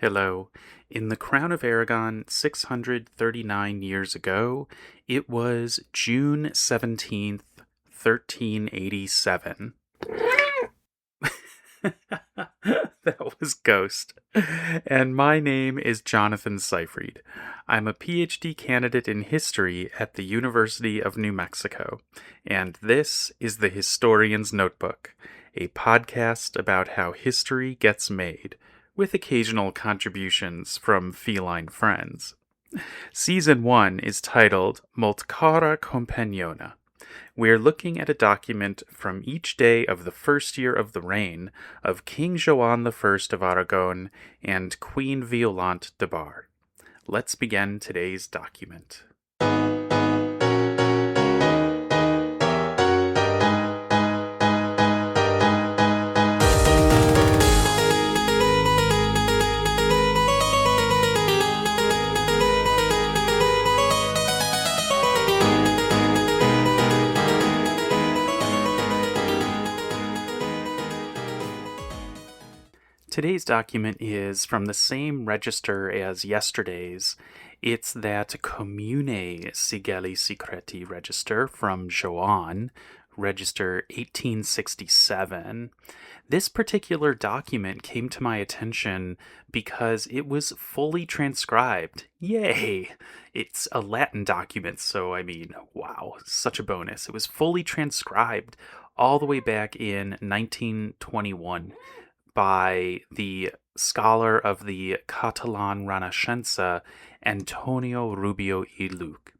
Hello. In the Crown of Aragon 639 years ago, it was June 17th, 1387. That was Ghost. And my name is Jonathan Seyfried. I'm a PhD candidate in history at the University of New Mexico, and this is the Historian's Notebook, a podcast about how history gets made, with occasional contributions from feline friends. Season 1 is titled Multcara Companiona. We're looking at a document from each day of the first year of the reign of King Joan I of Aragon and Queen Violante de Bar. Let's begin today's document. Today's document is from the same register as yesterday's. It's that Commune Sigilli Secreti register from Joan, register 1867. This particular document came to my attention because it was fully transcribed. Yay! It's a Latin document, so wow, such a bonus. It was fully transcribed all the way back in 1921. By the scholar of the Catalan Renaixença, Antonio Rubio y Luc.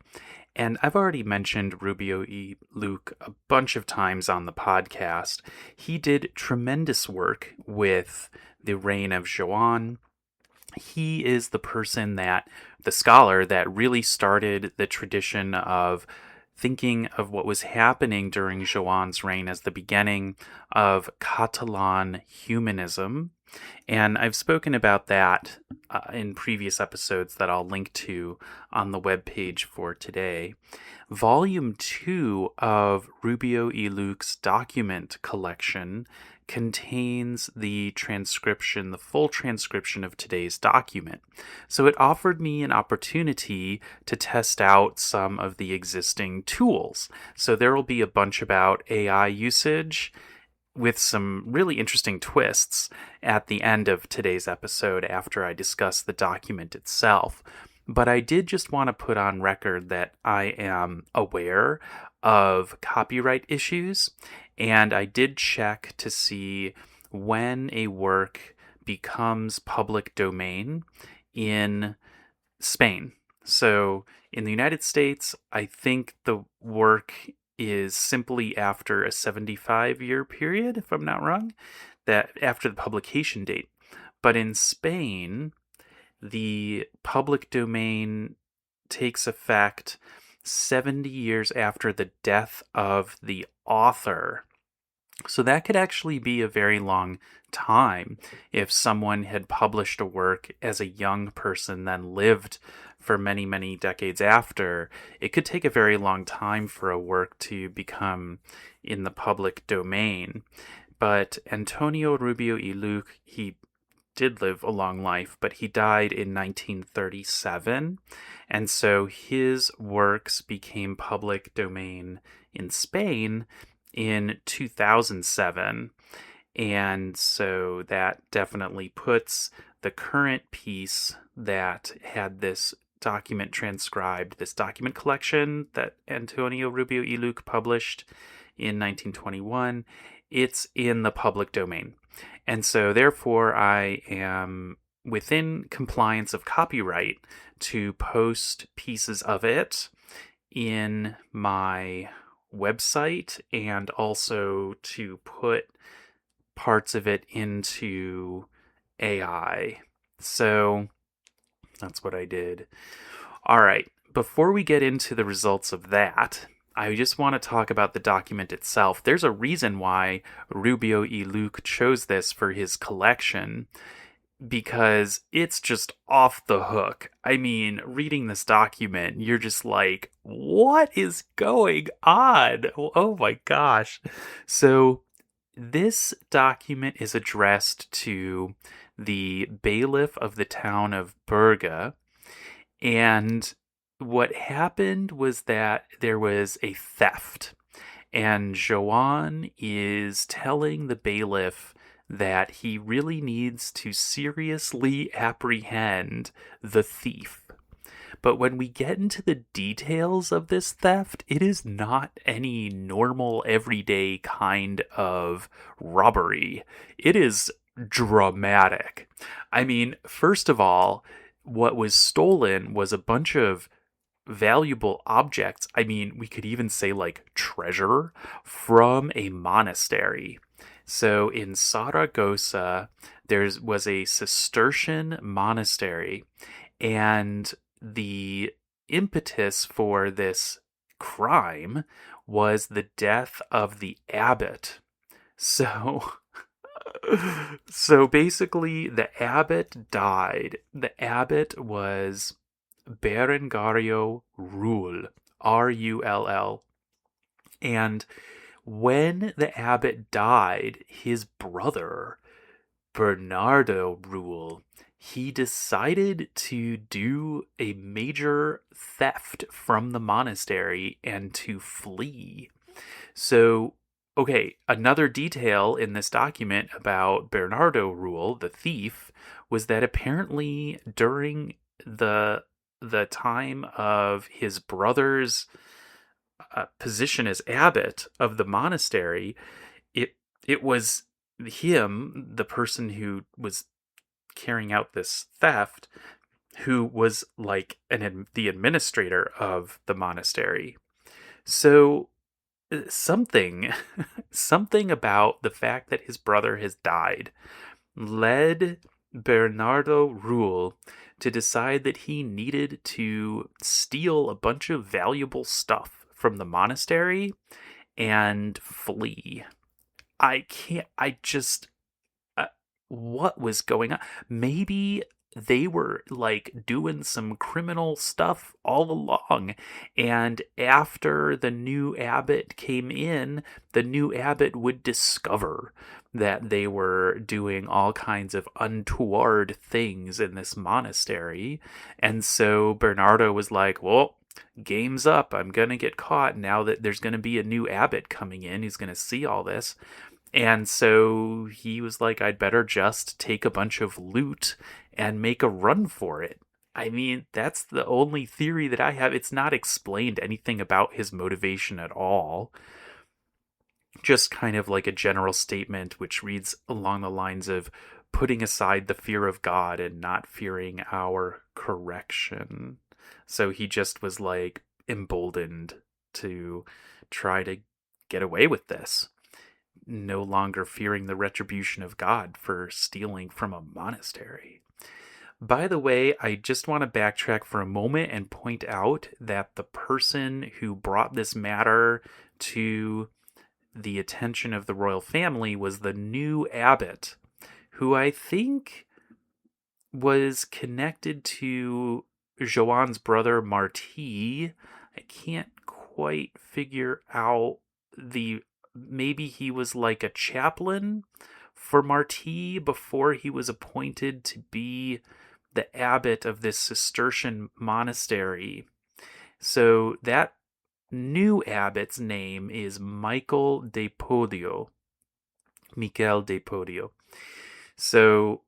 And I've already mentioned Rubio y Luc a bunch of times on the podcast. He did tremendous work with the reign of Joan. He is the scholar that really started the tradition of thinking of what was happening during Joan's reign as the beginning of Catalan humanism. And I've spoken about that in previous episodes that I'll link to on the webpage for today. Volume 2 of Rubio y Luc's document collection contains the full transcription of today's document. So it offered me an opportunity to test out some of the existing tools. So there will be a bunch about AI usage with some really interesting twists at the end of today's episode after I discuss the document itself. But I did just want to put on record that I am aware of copyright issues, and I did check to see when a work becomes public domain in Spain. So in the United States, I think the work is simply after a 75-year period, if I'm not wrong, that after the publication date. But in Spain, the public domain takes effect 70 years after the death of the author. So that could actually be a very long time if someone had published a work as a young person, then lived for many, many decades after. It could take a very long time for a work to become in the public domain. But Antonio Rubio y Luc, he did live a long life, but he died in 1937, and so his works became public domain in Spain in 2007, and so that definitely puts the current piece that had this document transcribed, this document collection that Antonio Rubio y Luc published in 1921, it's in the public domain. And so, therefore, I am within compliance of copyright to post pieces of it in my website and also to put parts of it into AI. So, that's what I did. All right, before we get into the results of that, I just want to talk about the document itself. There's a reason why Rubio y Luc chose this for his collection, because it's just off the hook. Reading this document, you're just like, what is going on? Oh my gosh. So this document is addressed to the bailiff of the town of Berga, and what happened was that there was a theft, and Joan is telling the bailiff that he really needs to seriously apprehend the thief. But when we get into the details of this theft, it is not any normal, everyday kind of robbery. It is dramatic. I mean, first of all, what was stolen was a bunch of valuable objects. I mean, we could even say like treasure from a monastery. So in Zaragoza, there was a Cistercian monastery, and the impetus for this crime was the death of the abbot. So so basically the abbot died. The abbot was Bernardo Rull, Rull. And when the abbot died, his brother, Bernardo Rull, he decided to do a major theft from the monastery and to flee. So, okay, another detail in this document about Bernardo Rull, the thief, was that apparently during the time of his brother's position as abbot of the monastery, it was him, the person who was carrying out this theft, who was like the administrator of the monastery. So something about the fact that his brother has died led Bernardo Rull to decide that he needed to steal a bunch of valuable stuff from the monastery and flee. What was going on? Maybe they were like doing some criminal stuff all along, and after the new abbot came in, the new abbot would discover that they were doing all kinds of untoward things in this monastery. And so Bernardo was like, well, game's up. I'm gonna get caught now that there's gonna be a new abbot coming in who's gonna see all this. And so he was like, I'd better just take a bunch of loot and make a run for it. I mean, that's the only theory that I have. It's not explained anything about his motivation at all. Just kind of like a general statement which reads along the lines of putting aside the fear of God and not fearing our correction. So he just was like emboldened to try to get away with this, no longer fearing the retribution of God for stealing from a monastery. By the way, I just want to backtrack for a moment and point out that the person who brought this matter to the attention of the royal family was the new abbot, who I think was connected to Joan's brother Marti. I can't quite figure out maybe he was like a chaplain for Marti before he was appointed to be the abbot of this Cistercian monastery. So that new abbot's name is Michael de Podio. So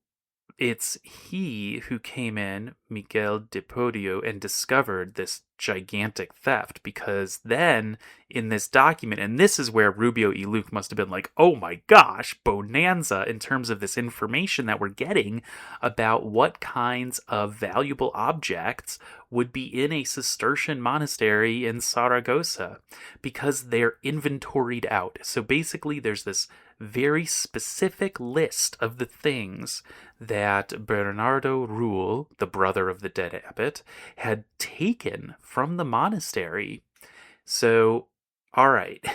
it's he who came in, Miguel de Podio, and discovered this gigantic theft, because then in this document, and this is where Rubio y Luke must have been like, oh my gosh, bonanza in terms of this information that we're getting about what kinds of valuable objects would be in a Cistercian monastery in Zaragoza, because they're inventoried out. So basically there's this very specific list of the things that Bernardo Rull, the brother of the dead abbot, had taken from the monastery. So, all right,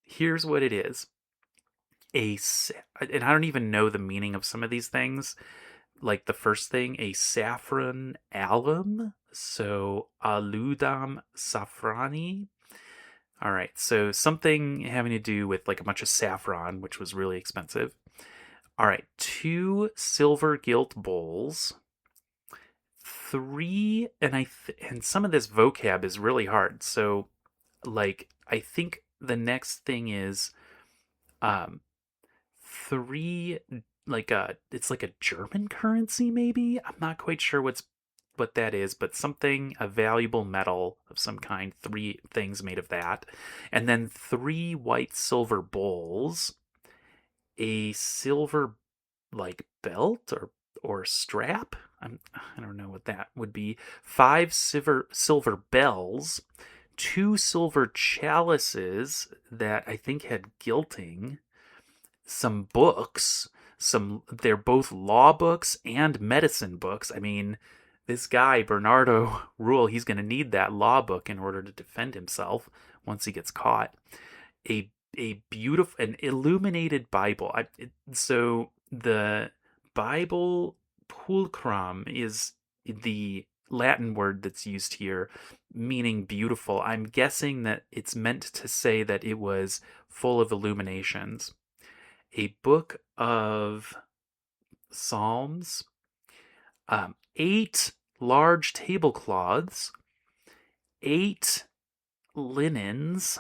here's what it is. And I don't even know the meaning of some of these things. Like the first thing, a saffron alum, so aludam safrani. All right, so something having to do with like a bunch of saffron, which was really expensive. All right, 2 silver gilt bowls, 3, and some of this vocab is really hard. So, like, I think the next thing is um 3, like it's like a German currency maybe. I'm not quite sure what that is, but something, a valuable metal of some kind, 3 things made of that, and then 3 white silver bowls, a silver like belt or strap. I don't know what that would be. 5 silver bells, 2 silver chalices that I think had gilting, some books, some they're both law books and medicine books. I mean, this guy Bernardo Rull, he's going to need that law book in order to defend himself once he gets caught. A beautiful, an illuminated Bible. So the Bible pulchrum is the Latin word that's used here, meaning beautiful. I'm guessing that it's meant to say that it was full of illuminations. A book of Psalms, 8 large tablecloths, 8 linens,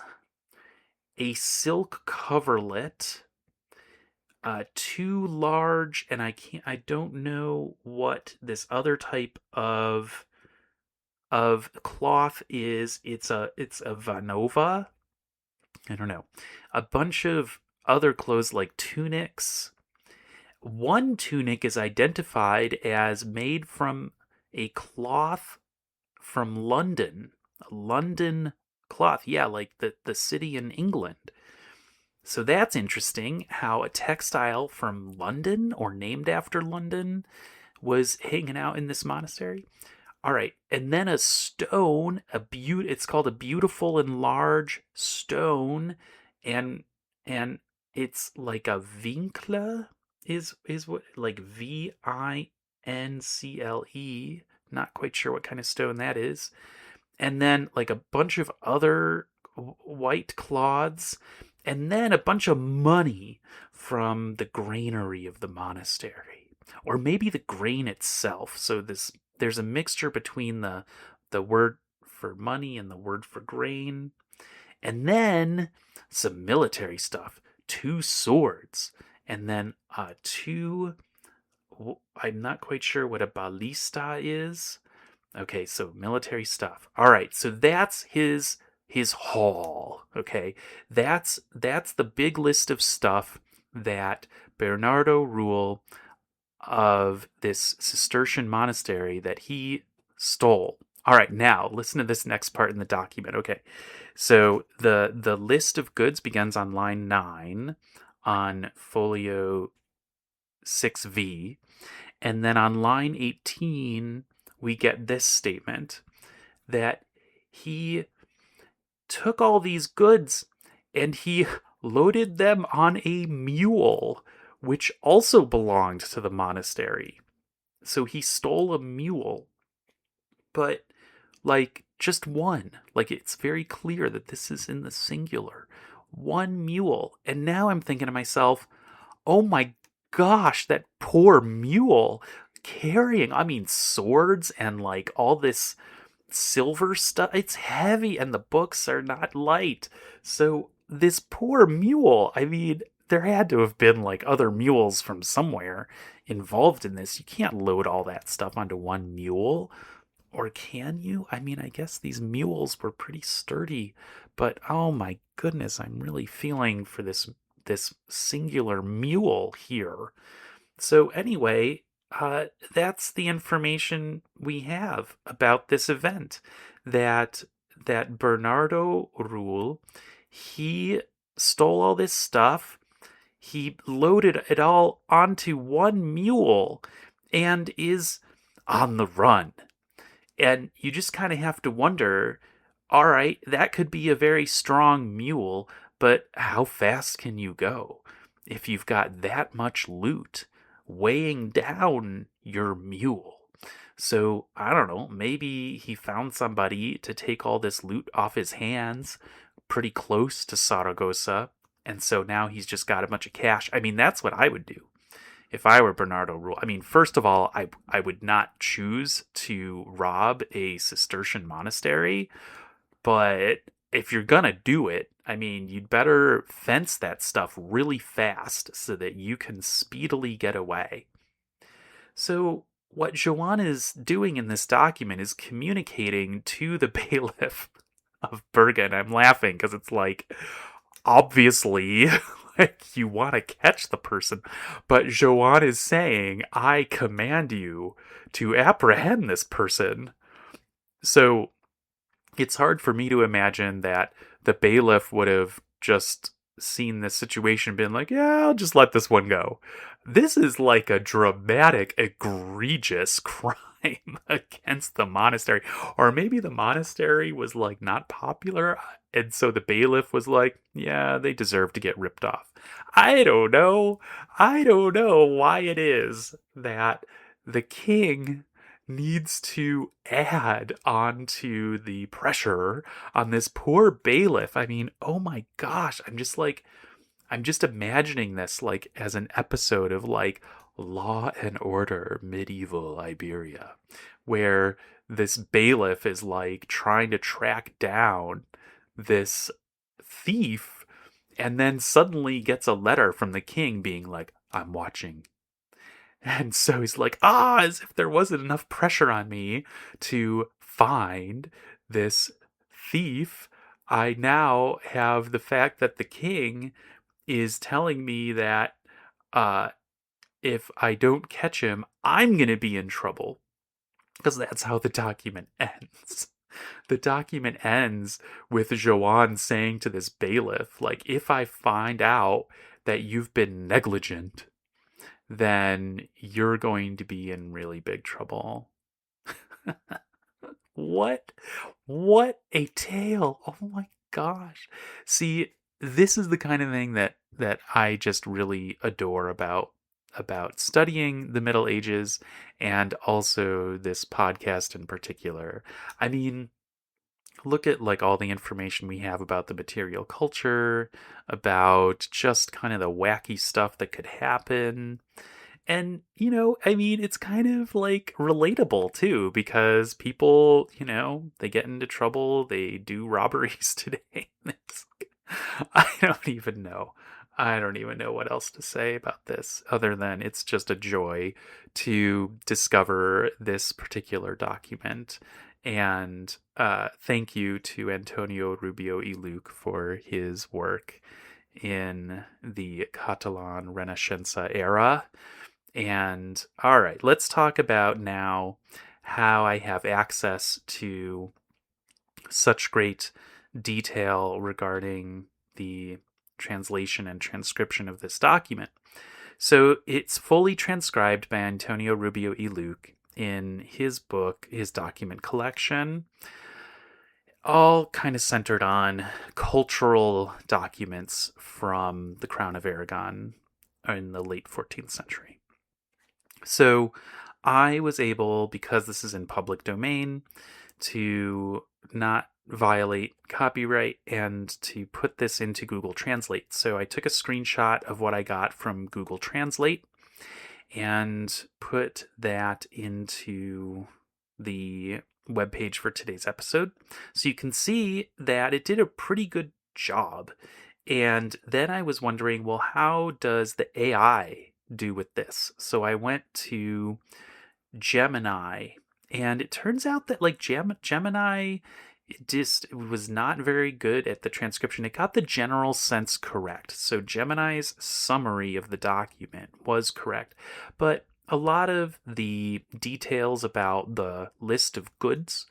a silk coverlet, 2 large, and I don't know what this other type of cloth is. It's a vanova. I don't know. A bunch of other clothes like tunics. One tunic is identified as made from a cloth from London. A London cloth. Yeah, like the city in England. So that's interesting how a textile from London or named after London was hanging out in this monastery. All right, and then a stone, it's called a beautiful and large stone, and it's like a vincle, is what, like Vincle. Not quite sure what kind of stone that is. And then like a bunch of other white cloths, and then a bunch of money from the granary of the monastery, or maybe the grain itself. So there's a mixture between the word for money and the word for grain. And then some military stuff, 2 swords, and then 2, I'm not quite sure what a ballista is. Okay, so military stuff. All right, so that's his haul. Okay, that's the big list of stuff that Bernardo Rull of this Cistercian monastery that he stole. All right, now listen to this next part in the document. Okay, so the list of goods begins on line 9 on folio 6V, and then on line 18 we get this statement that he took all these goods and he loaded them on a mule, which also belonged to the monastery. So he stole a mule, but like just one. Like it's very clear that this is in the singular. One mule. And now I'm thinking to myself, oh my gosh, that poor mule carrying, I mean, swords and like all this silver stuff. It's heavy and the books are not light. So this poor mule, I mean, there had to have been like other mules from somewhere involved in this. You can't load all that stuff onto one mule. Or can you? I mean, I guess these mules were pretty sturdy, but oh my goodness, I'm really feeling for this singular mule here. So anyway, that's the information we have about this event. That Bernardo Rull, he stole all this stuff. He loaded it all onto one mule and is on the run. And you just kind of have to wonder, all right, that could be a very strong mule, but how fast can you go if you've got that much loot weighing down your mule? So, I don't know, maybe he found somebody to take all this loot off his hands, pretty close to Zaragoza, and so now he's just got a bunch of cash. I mean, that's what I would do if I were Bernardo Rull. I mean, first of all, I would not choose to rob a Cistercian monastery, but if you're gonna do it, I mean, you'd better fence that stuff really fast so that you can speedily get away. So, what Joan is doing in this document is communicating to the bailiff of Berga, and I'm laughing because it's like, obviously, like you want to catch the person, but Joan is saying, I command you to apprehend this person. So it's hard for me to imagine that the bailiff would have just seen this situation and been like, yeah, I'll just let this one go. This is like a dramatic, egregious crime against the monastery. Or maybe the monastery was like not popular, and so the bailiff was like, yeah, they deserve to get ripped off. I don't know. I don't know why it is that the king needs to add onto the pressure on this poor bailiff. I mean, oh my gosh, I'm just imagining this like as an episode of like Law and Order Medieval Iberia, where this bailiff is like trying to track down this thief and then suddenly gets a letter from the king being like, I'm watching. And so he's like, as if there wasn't enough pressure on me to find this thief, I now have the fact that the king is telling me that if I don't catch him, I'm going to be in trouble. Because that's how the document ends. The document ends with Joan saying to this bailiff, like, if I find out that you've been negligent, then you're going to be in really big trouble. What? What a tale. Oh my gosh. See, this is the kind of thing that I just really adore about studying the Middle Ages and also this podcast in particular. I mean, look at like all the information we have about the material culture, about just kind of the wacky stuff that could happen. And, I mean, it's kind of like relatable too, because people, they get into trouble, they do robberies today. I don't even know. I don't even know what else to say about this other than it's just a joy to discover this particular document. And thank you to Antonio Rubio y Luc for his work in the Catalan Renaissance era. And all right, let's talk about now how I have access to such great detail regarding the translation and transcription of this document. So it's fully transcribed by Antonio Rubio y Luc in his book, his document collection, all kind of centered on cultural documents from the Crown of Aragon in the late 14th century. So I was able, because this is in public domain, to not violate copyright and to put this into Google Translate. So I took a screenshot of what I got from Google Translate and put that into the webpage for today's episode. So you can see that it did a pretty good job. And then I was wondering, well, how does the AI do with this? So I went to Gemini, and it turns out that like Gemini just was not very good at the transcription. It got the general sense correct. So Gemini's summary of the document was correct, but a lot of the details about the list of goods,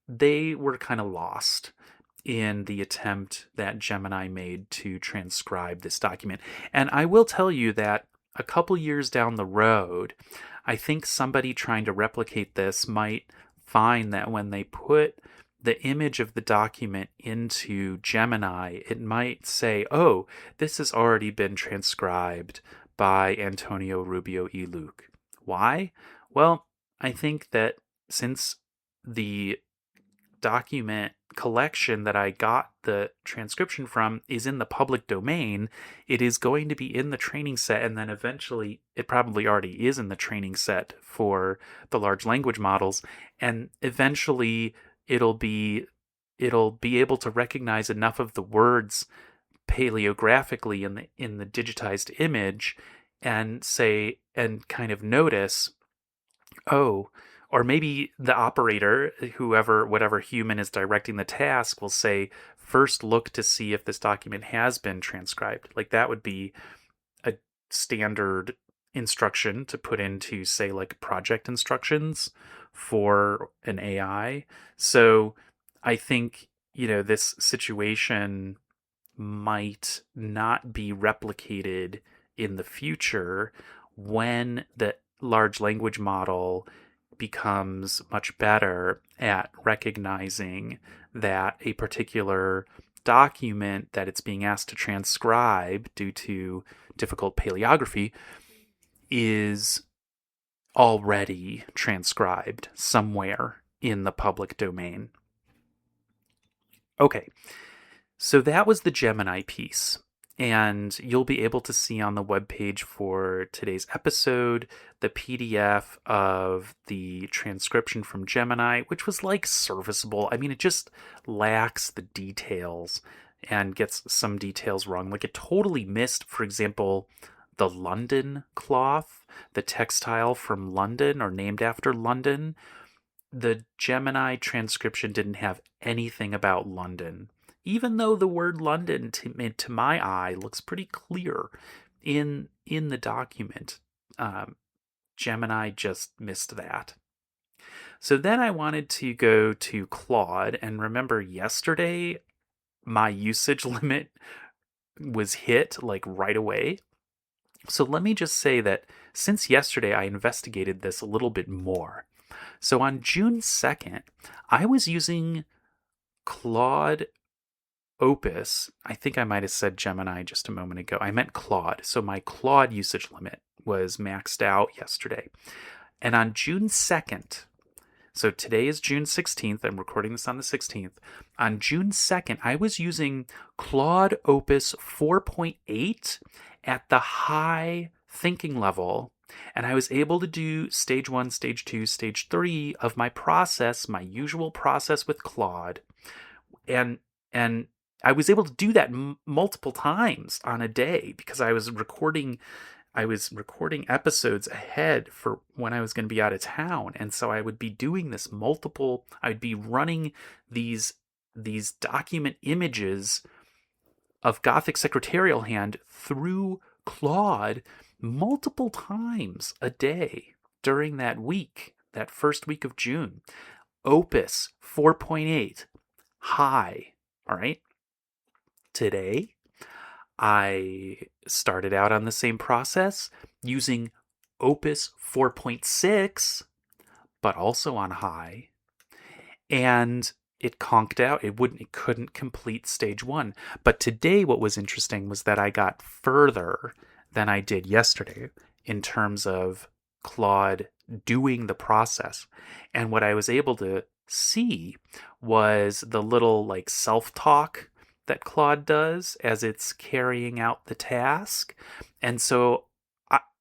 they were kind of lost in the attempt that Gemini made to transcribe this document. And I will tell you that a couple years down the road, I think somebody trying to replicate this might find that when they put the image of the document into Gemini, it might say, oh, this has already been transcribed by Antonio Rubio y Luc. Why? Well, I think that since the document collection that I got the transcription from is in the public domain, it is going to be in the training set, and then eventually it probably already is in the training set for the large language models, and eventually it'll be able to recognize enough of the words paleographically in the digitized image and say and kind of notice, oh, or maybe the operator, whatever human is directing the task, will say, first look to see if this document has been transcribed. Like that would be a standard instruction to put into, say, like project instructions for an AI. So I think, this situation might not be replicated in the future when the large language model becomes much better at recognizing that a particular document that it's being asked to transcribe due to difficult paleography is already transcribed somewhere in the public domain. Okay, so that was the Gemini piece. And you'll be able to see on the webpage for today's episode the PDF of the transcription from Gemini, which was like serviceable. I mean, it just lacks the details and gets some details wrong. Like it totally missed, for example, the London cloth, the textile from London or named after London. The Gemini transcription didn't have anything about London, even though the word London, to my eye, looks pretty clear in the document. Gemini just missed that. So then I wanted to go to Claude, and remember yesterday my usage limit was hit like right away. So let me just say that since yesterday I investigated this a little bit more. So on June 2nd, I was using Claude Opus. I think I might have said Gemini just a moment ago. I meant Claude. So my Claude usage limit was maxed out yesterday. And on June 2nd, so today is June 16th. I'm recording this on the 16th. On June 2nd, I was using Claude Opus 4.8 at the high thinking level. And I was able to do stage 1, stage 2, stage 3 of my process, my usual process with Claude. And I was able to do that multiple times on a day because I was recording episodes ahead for when I was going to be out of town. And so I would be doing this I would be running these document images of Gothic secretarial hand through Claude multiple times a day during that week, that first week of June. Opus 4.8, high, all right? Today, I started out on the same process using Opus 4.6, but also on high, and it conked out. It couldn't complete stage 1. But today what was interesting was that I got further than I did yesterday in terms of Claude doing the process. And what I was able to see was the little like self-talk that Claude does as it's carrying out the task. And so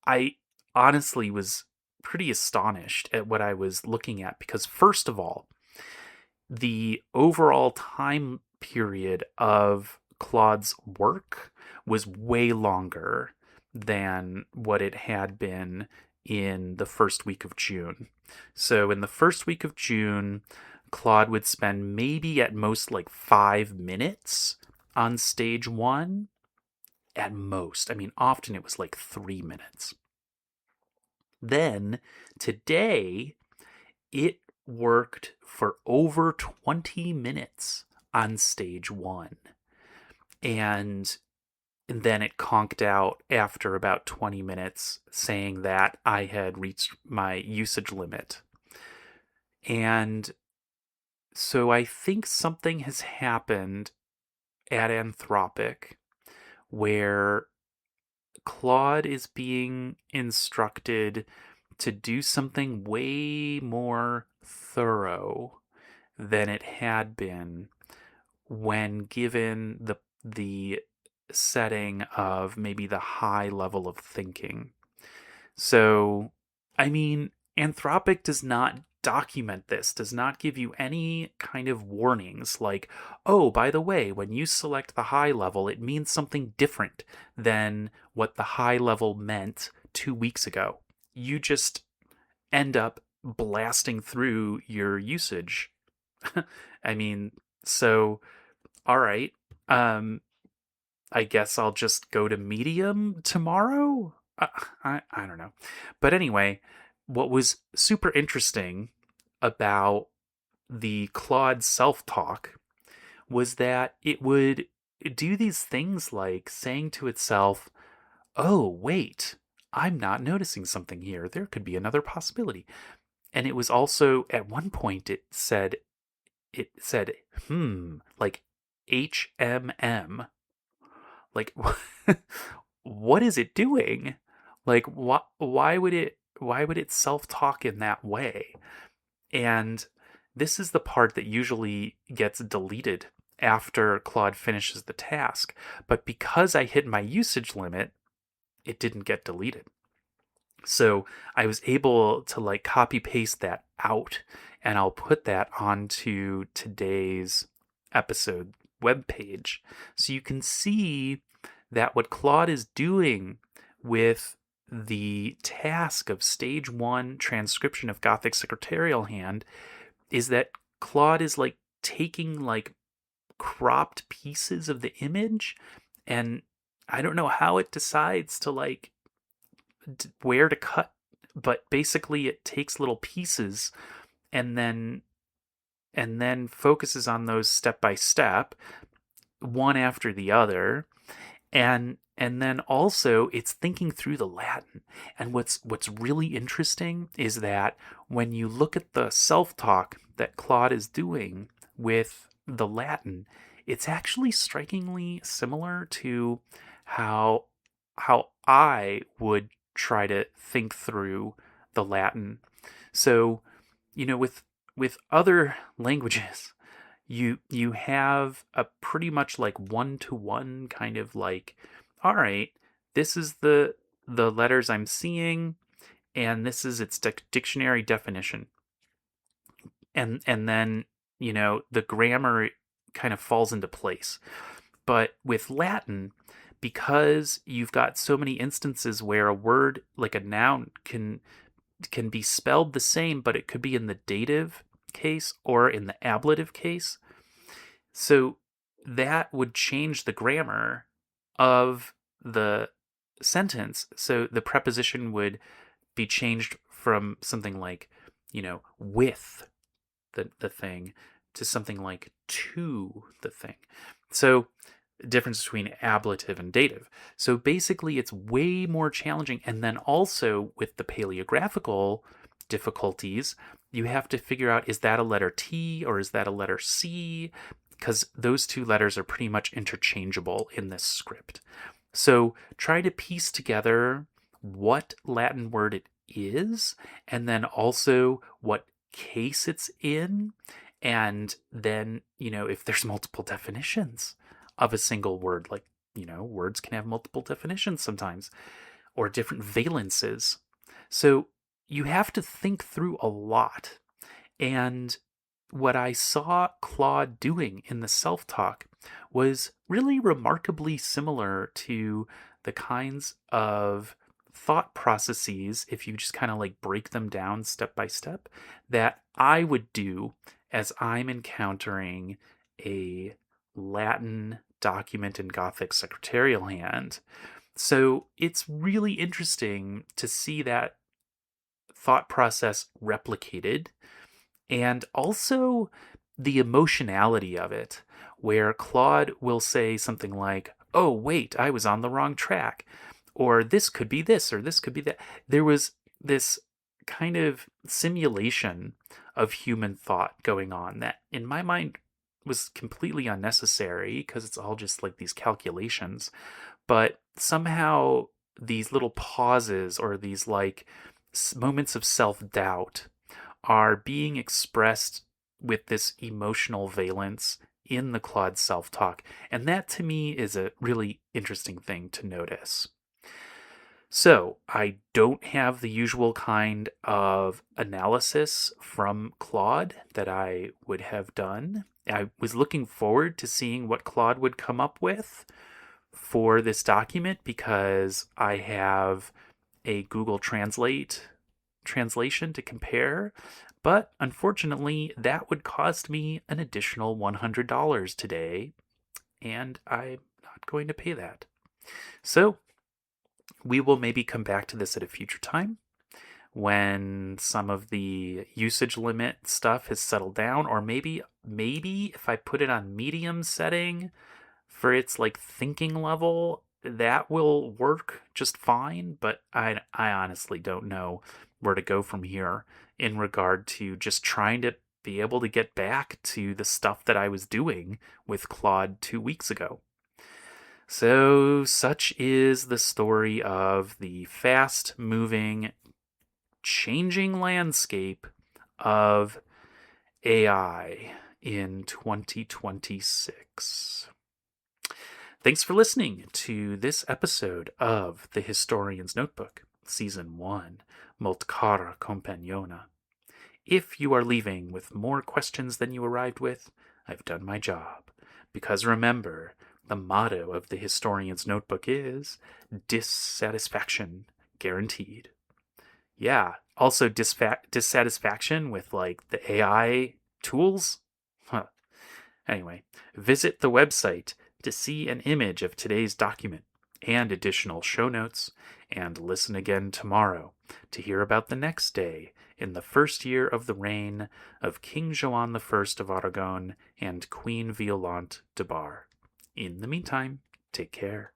I honestly was pretty astonished at what I was looking at because, first of all, the overall time period of Claude's work was way longer than what it had been in the first week of June. So in the first week of June, Claude would spend maybe at most like 5 minutes on stage 1. At most. I mean, often it was like 3 minutes. Then today, it worked for over 20 minutes on stage 1. And then it conked out after about 20 minutes saying that I had reached my usage limit. And so I think something has happened at Anthropic where Claude is being instructed to do something way more thorough than it had been when given the setting of maybe the high level of thinking. So, I mean, Anthropic does not document this, does not give you any kind of warnings like, oh, by the way, when you select the high level, it means something different than what the high level meant 2 weeks ago. You just end up blasting through your usage. I mean, so, all right. I guess I'll just go to medium tomorrow. I don't know. But anyway, what was super interesting about the Claude self talk was that it would do these things like saying to itself, oh, wait, I'm not noticing something here. There could be another possibility. And it was also, at one point, it said, like HMM. Like, what is it doing? Like, why would it self-talk in that way? And this is the part that usually gets deleted after Claude finishes the task. But because I hit my usage limit, it didn't get deleted. So I was able to like copy paste that out, and I'll put that onto today's episode webpage. So you can see that what Claude is doing with the task of stage 1 transcription of Gothic secretarial hand is that Claude is like taking like cropped pieces of the image, and I don't know how it decides to like where to cut, but basically it takes little pieces and then focuses on those step by step, one after the other, and then also it's thinking through the Latin. And what's really interesting is that when you look at the self-talk that Claude is doing with the Latin, it's actually strikingly similar to how I would try to think through the Latin. So, with other languages, you have a pretty much like one-to-one kind of like, all right, this is the letters I'm seeing, and this is its dictionary definition. And then, the grammar kind of falls into place. But with Latin, because you've got so many instances where a word like a noun can be spelled the same, but it could be in the dative case or in the ablative case. So that would change the grammar of the sentence. So the preposition would be changed from something like, with the thing to something like to the thing. So difference between ablative and dative. So basically it's way more challenging. And then also with the paleographical difficulties, you have to figure out, is that a letter T or is that a letter C? Because those two letters are pretty much interchangeable in this script. So try to piece together what Latin word it is, and then also what case it's in, and then, if there's multiple definitions of a single word, like, words can have multiple definitions sometimes, or different valences. So you have to think through a lot. And what I saw Claude doing in the self-talk was really remarkably similar to the kinds of thought processes, if you just kind of like break them down step by step, that I would do as I'm encountering a Latin document in Gothic secretarial hand. So it's really interesting to see that thought process replicated, and also the emotionality of it, where Claude will say something like, oh, wait, I was on the wrong track, or this could be this, or this could be that. There was this kind of simulation of human thought going on that, in my mind, was completely unnecessary because it's all just like these calculations. But somehow these little pauses or these like moments of self-doubt are being expressed with this emotional valence in the Claude self-talk. And that to me is a really interesting thing to notice. So I don't have the usual kind of analysis from Claude that I would have done. I was looking forward to seeing what Claude would come up with for this document because I have a Google translation to compare, but unfortunately that would cost me an additional $100 today, and I'm not going to pay that. So we will maybe come back to this at a future time when some of the usage limit stuff has settled down, or maybe if I put it on medium setting for its like thinking level, that will work just fine. But I honestly don't know where to go from here in regard to just trying to be able to get back to the stuff that I was doing with Claude 2 weeks ago. So such is the story of the fast-moving, changing landscape of AI in 2026. Thanks for listening to this episode of The Historian's Notebook, Season 1, Molt cara compagnona. If you are leaving with more questions than you arrived with, I've done my job. Because remember, the motto of The Historian's Notebook is dissatisfaction guaranteed. Yeah, also dissatisfaction with like the AI tools? Huh. Anyway, visit the website to see an image of today's document and additional show notes, and listen again tomorrow to hear about the next day in the first year of the reign of King Joan I of Aragon and Queen Violante de Bar. In the meantime, take care.